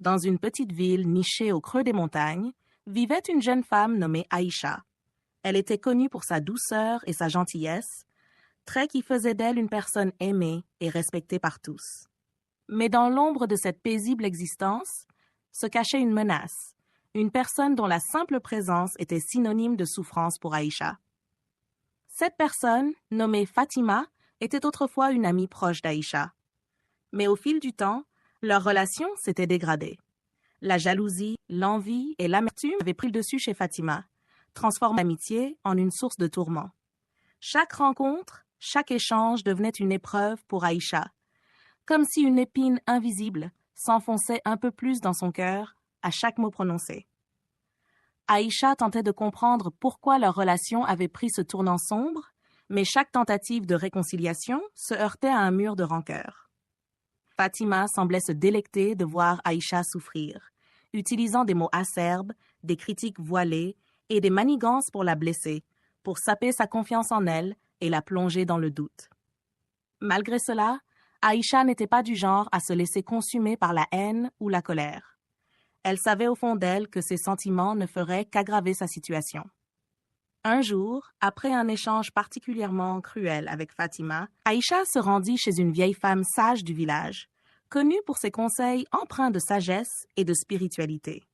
Dans une petite ville nichée au creux des montagnes, vivait une jeune femme nommée Aïcha. Elle était connue pour sa douceur et sa gentillesse, traits qui faisaient d'elle une personne aimée et respectée par tous. Mais dans l'ombre de cette paisible existence se cachait une menace, une personne dont la simple présence était synonyme de souffrance pour Aïcha. Cette personne, nommée Fatima, était autrefois une amie proche d'Aïcha. Mais au fil du temps, leur relation s'était dégradée. La jalousie, l'envie et l'amertume avaient pris le dessus chez Fatima, transformant l'amitié en une source de tourments. Chaque rencontre, chaque échange devenait une épreuve pour Aïcha, comme si une épine invisible s'enfonçait un peu plus dans son cœur à chaque mot prononcé. Aïcha tentait de comprendre pourquoi leur relation avait pris ce tournant sombre, mais chaque tentative de réconciliation se heurtait à un mur de rancœur. Fatima semblait se délecter de voir Aïcha souffrir, utilisant des mots acerbes, des critiques voilées et des manigances pour la blesser, pour saper sa confiance en elle et la plonger dans le doute. Malgré cela, Aïcha n'était pas du genre à se laisser consumer par la haine ou la colère. Elle savait au fond d'elle que ses sentiments ne feraient qu'aggraver sa situation. Un jour, après un échange particulièrement cruel avec Fatima, Aïcha se rendit chez une vieille femme sage du village, connue pour ses conseils empreints de sagesse et de spiritualité.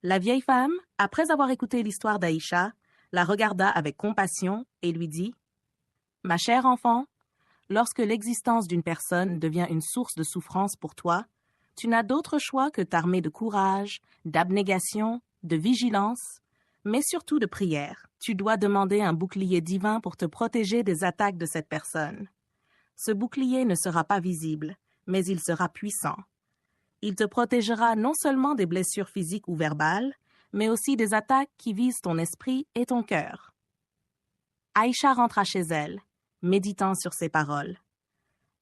La vieille femme, après avoir écouté l'histoire d'Aïcha, la regarda avec compassion et lui dit « Ma chère enfant, lorsque l'existence d'une personne devient une source de souffrance pour toi, tu n'as d'autre choix que t'armer de courage, d'abnégation, de vigilance, mais surtout de prière. Tu dois demander un bouclier divin pour te protéger des attaques de cette personne. Ce bouclier ne sera pas visible, mais il sera puissant. Il te protégera non seulement des blessures physiques ou verbales, mais aussi des attaques qui visent ton esprit et ton cœur. » Aïcha rentra chez elle, méditant sur ces paroles.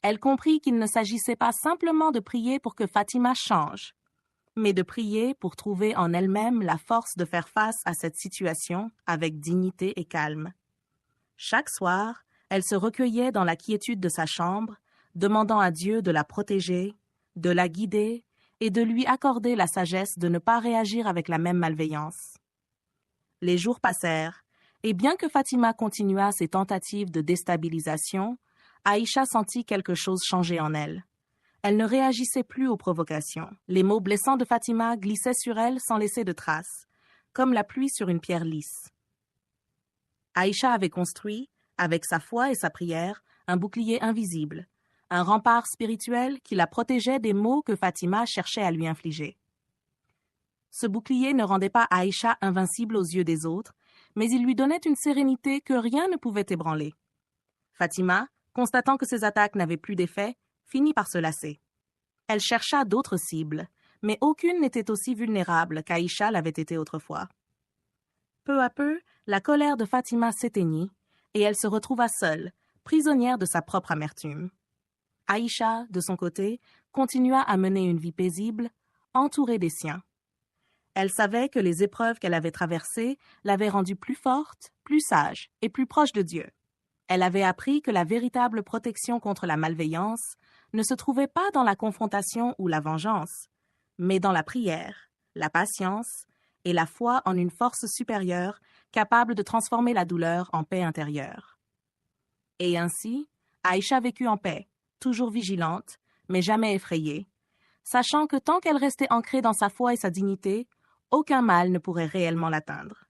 Elle comprit qu'il ne s'agissait pas simplement de prier pour que Fatima change, mais de prier pour trouver en elle-même la force de faire face à cette situation avec dignité et calme. Chaque soir, elle se recueillait dans la quiétude de sa chambre, demandant à Dieu de la protéger, de la guider et de lui accorder la sagesse de ne pas réagir avec la même malveillance. Les jours passèrent, et bien que Fatima continuât ses tentatives de déstabilisation, Aïcha sentit quelque chose changer en elle. Elle ne réagissait plus aux provocations. Les mots blessants de Fatima glissaient sur elle sans laisser de traces, comme la pluie sur une pierre lisse. Aïcha avait construit, avec sa foi et sa prière, un bouclier invisible, un rempart spirituel qui la protégeait des maux que Fatima cherchait à lui infliger. Ce bouclier ne rendait pas Aïcha invincible aux yeux des autres, mais il lui donnait une sérénité que rien ne pouvait ébranler. Fatima, constatant que ses attaques n'avaient plus d'effet, finit par se lasser. Elle chercha d'autres cibles, mais aucune n'était aussi vulnérable qu'Aïcha l'avait été autrefois. Peu à peu, la colère de Fatima s'éteignit et elle se retrouva seule, prisonnière de sa propre amertume. Aïcha, de son côté, continua à mener une vie paisible, entourée des siens. Elle savait que les épreuves qu'elle avait traversées l'avaient rendue plus forte, plus sage et plus proche de Dieu. Elle avait appris que la véritable protection contre la malveillance ne se trouvait pas dans la confrontation ou la vengeance, mais dans la prière, la patience et la foi en une force supérieure capable de transformer la douleur en paix intérieure. Et ainsi, Aïcha vécut en paix, toujours vigilante, mais jamais effrayée, sachant que tant qu'elle restait ancrée dans sa foi et sa dignité, aucun mal ne pourrait réellement l'atteindre.